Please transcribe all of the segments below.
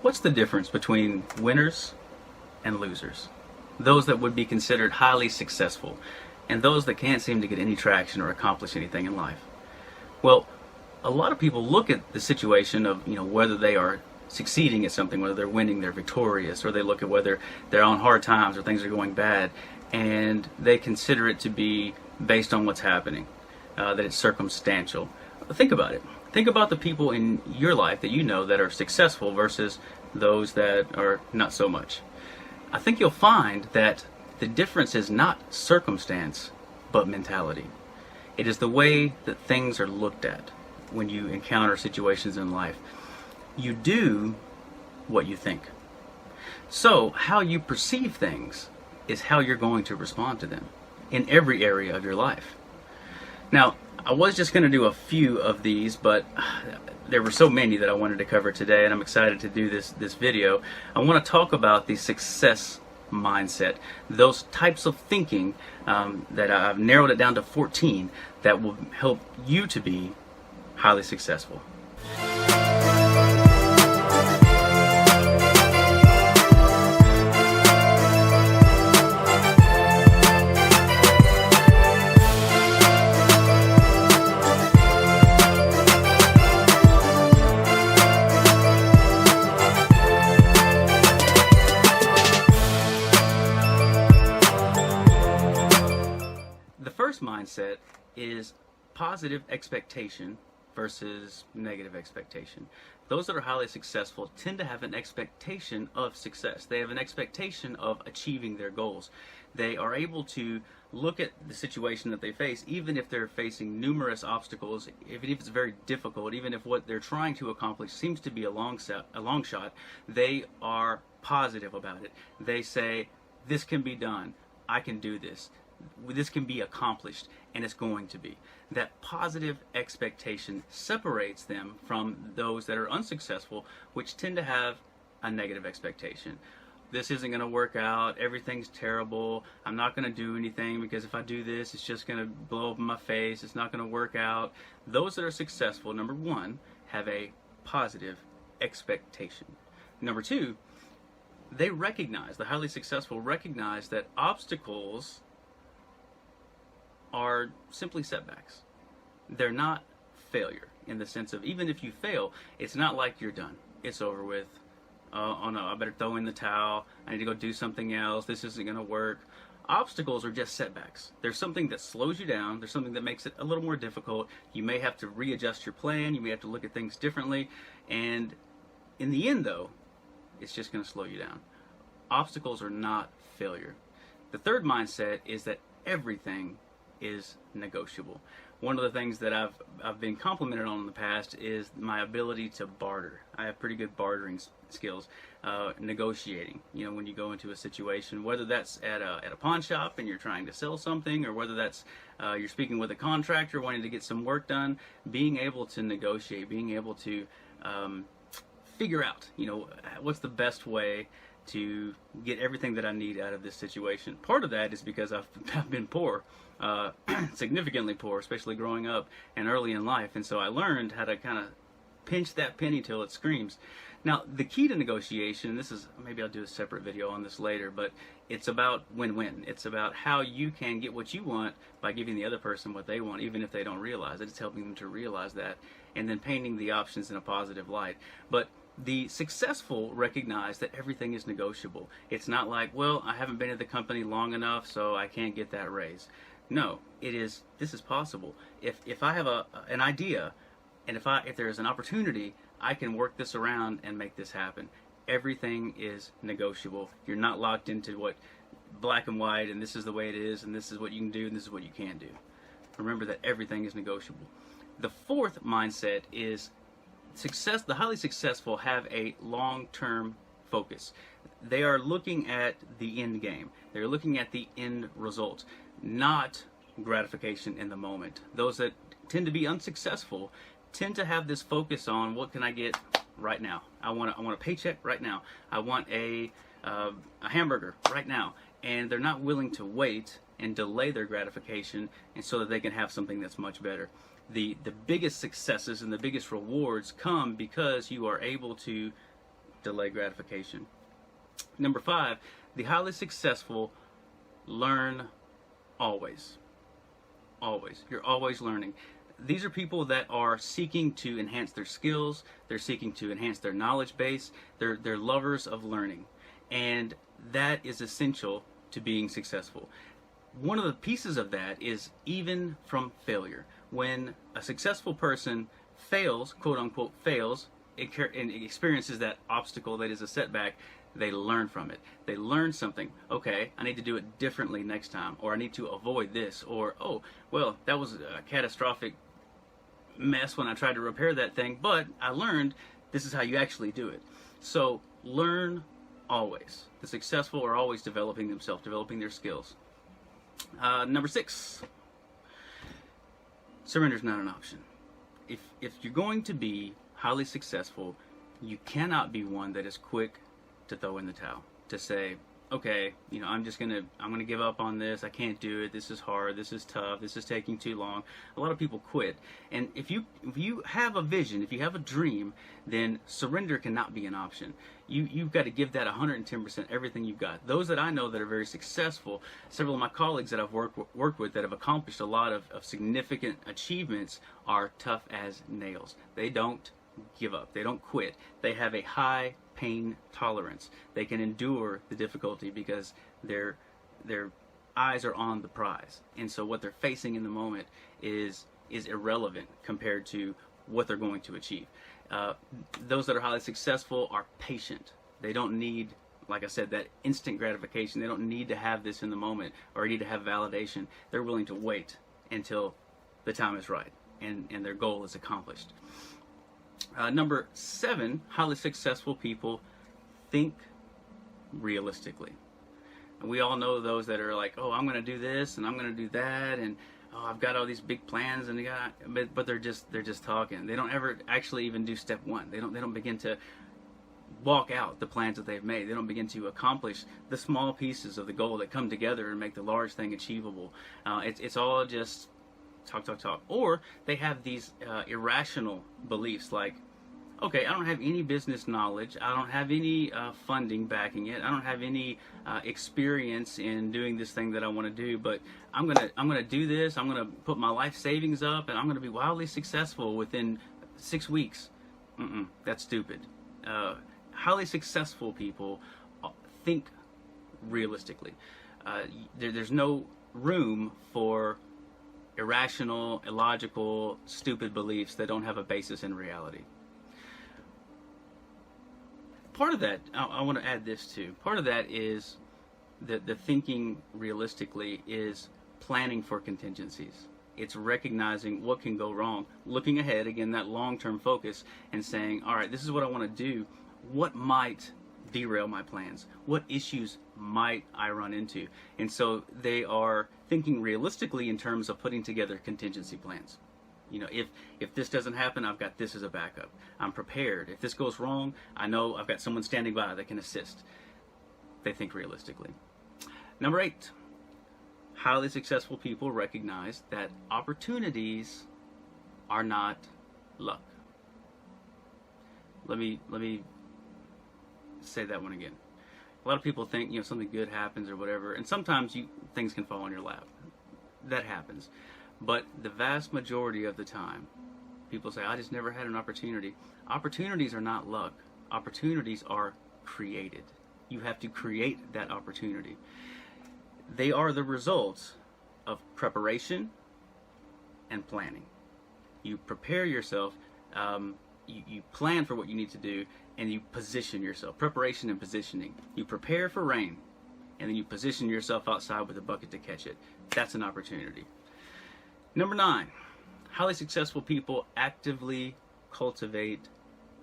What's the difference between winners and losers? Those that would be considered highly successful and those that can't seem to get any traction or accomplish anything in life. Well, a lot of people look at the situation of, whether they are succeeding at something, whether they're winning, they're victorious, or they look at whether they're on hard times or things are going bad, and they consider it to be based on what's happening, that it's circumstantial. Think about it. Think about the people in your life that you know that are successful versus those that are not so much. I think you'll find that the difference is not circumstance, but mentality. It is the way that things are looked at when you encounter situations in life. You do what you think. So how you perceive things is how you're going to respond to them in every area of your life. Now, I was just going to do a few of these, but there were so many that I wanted to cover today, and I'm excited to do this video. I want to talk about the success mindset, those types of thinking that I've narrowed it down to 14 that will help you to be highly successful. The first mindset is positive expectation versus negative expectation. Those that are highly successful tend to have an expectation of success. They have an expectation of achieving their goals. They are able to look at the situation that they face, even if they're facing numerous obstacles, even if it's very difficult, even if what they're trying to accomplish seems to be a long shot, they are positive about it. They say, this can be done. I can do this. This can be accomplished, and it's going to be. That positive expectation separates them from those that are unsuccessful, which tend to have a negative expectation. This isn't going to work out. Everything's terrible. I'm not going to do anything because if I do this, it's just going to blow up in my face. It's not going to work out. Those that are successful, number one, have a positive expectation. Number two, they recognize, the highly successful recognize that obstacles are simply setbacks. They're not failure in the sense of, even if you fail, it's not like you're done. It's over with. Oh no, I better throw in the towel. I need to go do something else. This isn't going to work. Obstacles are just setbacks. There's something that slows you down. There's something that makes it a little more difficult. You may have to readjust your plan. You may have to look at things differently. And in the end, though, it's just going to slow you down. Obstacles are not failure. The third mindset is that everything is negotiable. One of the things that I've been complimented on in the past is my ability to barter. I have pretty good bartering skills, negotiating. When you go into a situation, whether that's at a pawn shop and you're trying to sell something, or whether that's you're speaking with a contractor wanting to get some work done, being able to negotiate, being able to figure out, what's the best way to get everything that I need out of this situation. Part of that is because I've been poor, significantly poor, especially growing up and early in life, and so I learned how to kind of pinch that penny till it screams. Now, the key to negotiation, this is, maybe I'll do a separate video on this later, but it's about win-win. It's about how you can get what you want by giving the other person what they want, even if they don't realize it. It's helping them to realize that, and then painting the options in a positive light. But the successful recognize that everything is negotiable. It's not like, well, I haven't been at the company long enough, so I can't get that raise. No, this is possible. If I have an idea, and if there's an opportunity, I can work this around and make this happen. Everything is negotiable. You're not locked into what black and white, and this is the way it is, and this is what you can do, and this is what you can't do. Remember that everything is negotiable. The fourth mindset is success. The highly successful have a long-term focus. They are looking at the end game. They're looking at the end result, not gratification in the moment. Those that tend to be unsuccessful tend to have this focus on, what can I get right now? I want a paycheck right now. I want a hamburger right now. And they're not willing to wait and delay their gratification, and so that they can have something that's much better. The biggest successes and the biggest rewards come because you are able to delay gratification. Number 5, the highly successful learn always. Always. You're always learning. These are people that are seeking to enhance their skills. They're seeking to enhance their knowledge base. They're lovers of learning. And that is essential to being successful. One of the pieces of that is even from failure. When a successful person fails, quote unquote fails, and experiences that obstacle that is a setback, they learn from it. They learn something. Okay, I need to do it differently next time, or I need to avoid this, or, oh, well, that was a catastrophic mess when I tried to repair that thing, but I learned this is how you actually do it. So learn always. The successful are always developing themselves, developing their skills. Number 6, surrender is not an option. If you're going to be highly successful, you cannot be one that is quick to throw in the towel, to say, okay, I'm gonna give up on this. I can't do it. This is hard. This is tough. This is taking too long. A lot of people quit. And if you have a vision, if you have a dream, then surrender cannot be an option. You've got to give that 110%, everything you've got. Those that I know that are very successful, several of my colleagues that I've worked with that have accomplished a lot of significant achievements are tough as nails. They don't give up. They don't quit. They have a high pain tolerance. They can endure the difficulty because their eyes are on the prize. And so what they're facing in the moment is irrelevant compared to what they're going to achieve. Those that are highly successful are patient. They don't need, like I said, that instant gratification. They don't need to have this in the moment or need to have validation. They're willing to wait until the time is right and their goal is accomplished. Number 7, highly successful people think realistically. And we all know those that are like, oh, I'm going to do this and I'm going to do that, and oh, I've got all these big plans, and but they're just talking. They don't ever actually even do step 1. They don't begin to walk out the plans that they've made. They don't begin to accomplish the small pieces of the goal that come together and make the large thing achievable. It's all just talk. Or they have these irrational beliefs like, okay, I don't have any business knowledge, I don't have any funding backing it, I don't have any experience in doing this thing that I want to do, but I'm gonna do this, I'm gonna put my life savings up, and I'm gonna be wildly successful within 6 weeks. That's stupid. Highly successful people think realistically. There's no room for irrational, illogical, stupid beliefs that don't have a basis in reality. Part of that, I want to add this too, part of that is the thinking realistically is planning for contingencies. It's recognizing what can go wrong, looking ahead, again, that long-term focus, and saying, all right, this is what I want to do. What might derail my plans? What issues might I run into? And so they are thinking realistically in terms of putting together contingency plans. If this doesn't happen, I've got this as a backup. I'm prepared. If this goes wrong, I know I've got someone standing by that can assist. They think realistically. Number 8, highly successful people recognize that opportunities are not luck. Let me say that one again. A lot of people think something good happens or whatever, and sometimes things can fall on your lap. That happens. But the vast majority of the time, people say, I just never had an opportunity. Opportunities are not luck. Opportunities are created. You have to create that opportunity. They are the results of preparation and planning. You prepare yourself, you plan for what you need to do, and you position yourself. Preparation and positioning. You prepare for rain, and then you position yourself outside with a bucket to catch it. That's an opportunity. Number 9, highly successful people actively cultivate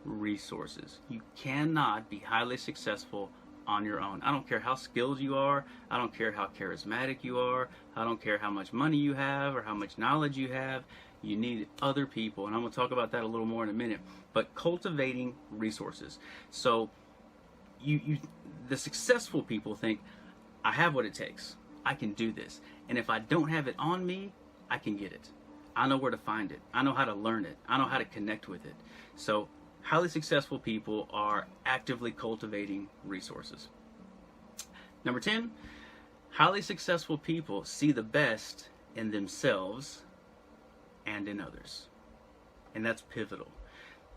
resources. You cannot be highly successful on your own. I don't care how skilled you are. I don't care how charismatic you are. I don't care how much money you have or how much knowledge you have. You need other people, and I'm going to talk about that a little more in a minute. But cultivating resources. So the successful people think, I have what it takes. I can do this. And if I don't have it on me, I can get it. I know where to find it. I know how to learn it. I know how to connect with it. So highly successful people are actively cultivating resources. Number 10, highly successful people see the best in themselves and in others. And that's pivotal.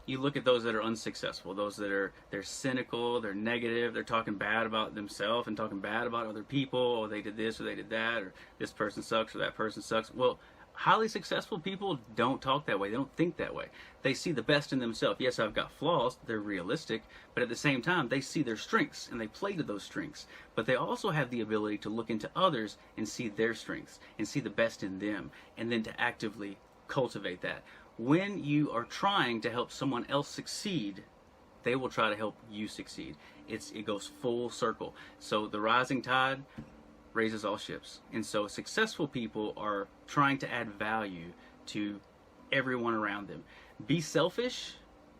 You look at those that are unsuccessful, those that they're cynical, they're negative, they're talking bad about themselves and talking bad about other people, or they did this or they did that, or this person sucks or that person sucks. Well, highly successful people don't talk that way. They don't think that way. They see the best in themselves. Yes, I've got flaws. They're realistic. But at the same time, they see their strengths and they play to those strengths. But they also have the ability to look into others and see their strengths and see the best in them, and then to actively cultivate that. When you are trying to help someone else succeed, they will try to help you succeed. It goes full circle. So the rising tide raises all ships. And so successful people are trying to add value to everyone around them. Be selfish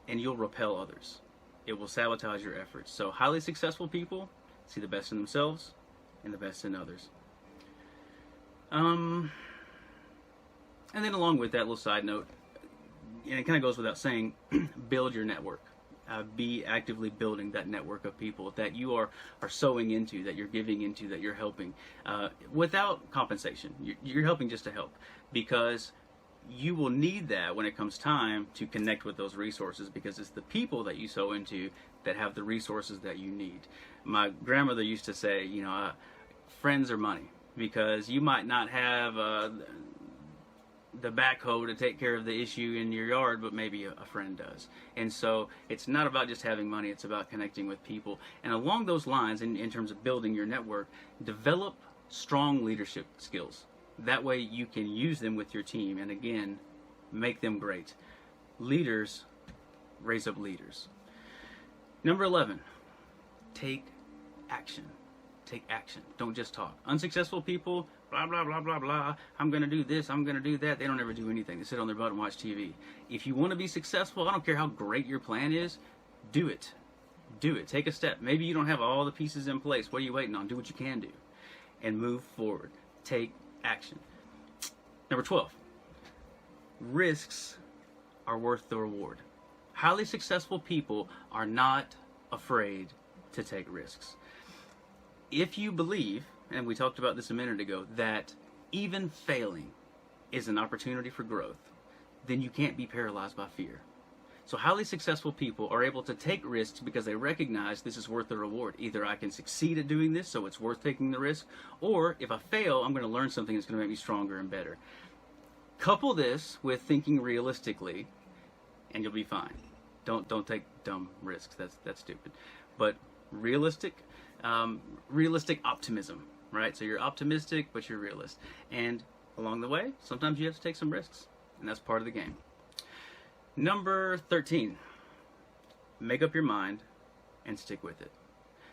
and you'll repel others. It will sabotage your efforts. So highly successful people see the best in themselves and the best in others. And then along with that little side note, and it kind of goes without saying, build your network. Be actively building that network of people that you are sowing into, that you're giving into, that you're helping without compensation. You're helping just to help, because you will need that when it comes time to connect with those resources, because it's the people that you sow into that have the resources that you need. My grandmother used to say, friends are money, because you might not have the backhoe to take care of the issue in your yard, but maybe a friend does. And so it's not about just having money, it's about connecting with people. And along those lines, in terms of building your network, develop strong leadership skills. That way you can use them with your team and, again, make them great. Leaders raise up leaders. Number 11, take action. Take action. Don't just talk. Unsuccessful people, blah, blah, blah, blah, blah. I'm going to do this. I'm going to do that. They don't ever do anything. They sit on their butt and watch TV. If you want to be successful, I don't care how great your plan is, do it. Do it. Take a step. Maybe you don't have all the pieces in place. What are you waiting on? Do what you can do and move forward. Take action. Number 12, risks are worth the reward. Highly successful people are not afraid to take risks. If you believe, and we talked about this a minute ago, that even failing is an opportunity for growth, then you can't be paralyzed by fear. So highly successful people are able to take risks because they recognize this is worth the reward. Either I can succeed at doing this, so it's worth taking the risk, or if I fail, I'm going to learn something that's going to make me stronger and better. Couple this with thinking realistically, and you'll be fine. Don't take dumb risks. That's stupid. But realistic optimism, right? So you're optimistic, but you're realist. And along the way, sometimes you have to take some risks, and that's part of the game. Number 13, make up your mind and stick with it.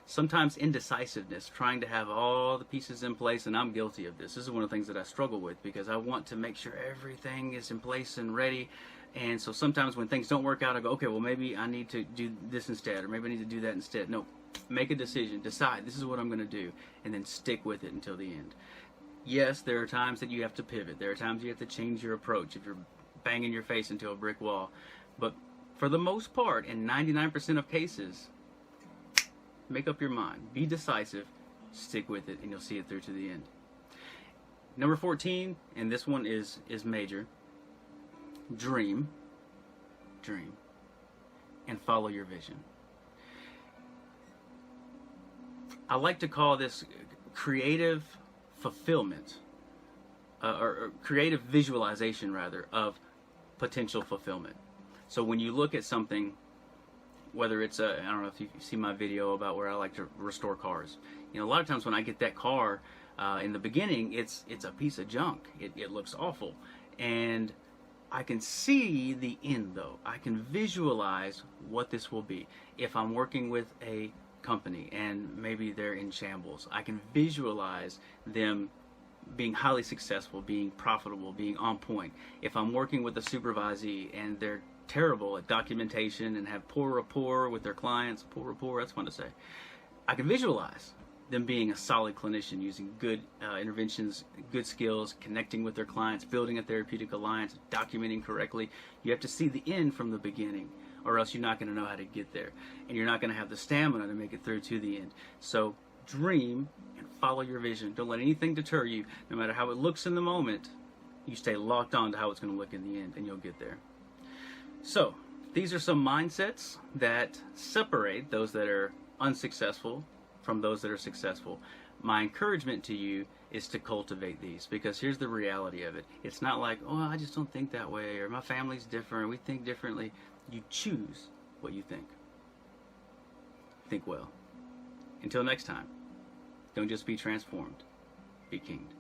Sometimes indecisiveness, trying to have all the pieces in place, and I'm guilty of this. This is one of the things that I struggle with, because I want to make sure everything is in place and ready. And so sometimes when things don't work out, I go, okay, well, maybe I need to do this instead, or maybe I need to do that instead. No, make a decision, decide this is what I'm going to do, and then stick with it until the end. Yes, there are times that you have to pivot. There are times you have to change your approach if you're banging your face into a brick wall. But for the most part, in 99% of cases, make up your mind. Be decisive, stick with it, and you'll see it through to the end. Number 14, and this one is major. Dream, and follow your vision. I like to call this creative fulfillment, or creative visualization, rather, of potential fulfillment. So when you look at something, whether it's I don't know if you see my video about where I like to restore cars. A lot of times when I get that car, in the beginning, it's a piece of junk. It looks awful. And I can see the end, though. I can visualize what this will be. If I'm working with a company and maybe they're in shambles, I can visualize them being highly successful, being profitable, being on point. If I'm working with a supervisee and they're terrible at documentation and have poor rapport with their clients, poor rapport, that's fun to say, I can visualize them being a solid clinician, using good interventions, good skills, connecting with their clients, building a therapeutic alliance, documenting correctly. You have to see the end from the beginning. or else you're not going to know how to get there, and you're not going to have the stamina to make it through to the end. So dream and follow your vision. Don't let anything deter you. No matter how it looks in the moment, you stay locked on to how it's going to look in the end, and you'll get there. So these are some mindsets that separate those that are unsuccessful from those that are successful. My encouragement to you is to cultivate these, because here's the reality of it. It's not like, oh, I just don't think that way, or my family's different, we think differently. You choose what you think. Think well. Until next time, don't just be transformed, be kinged.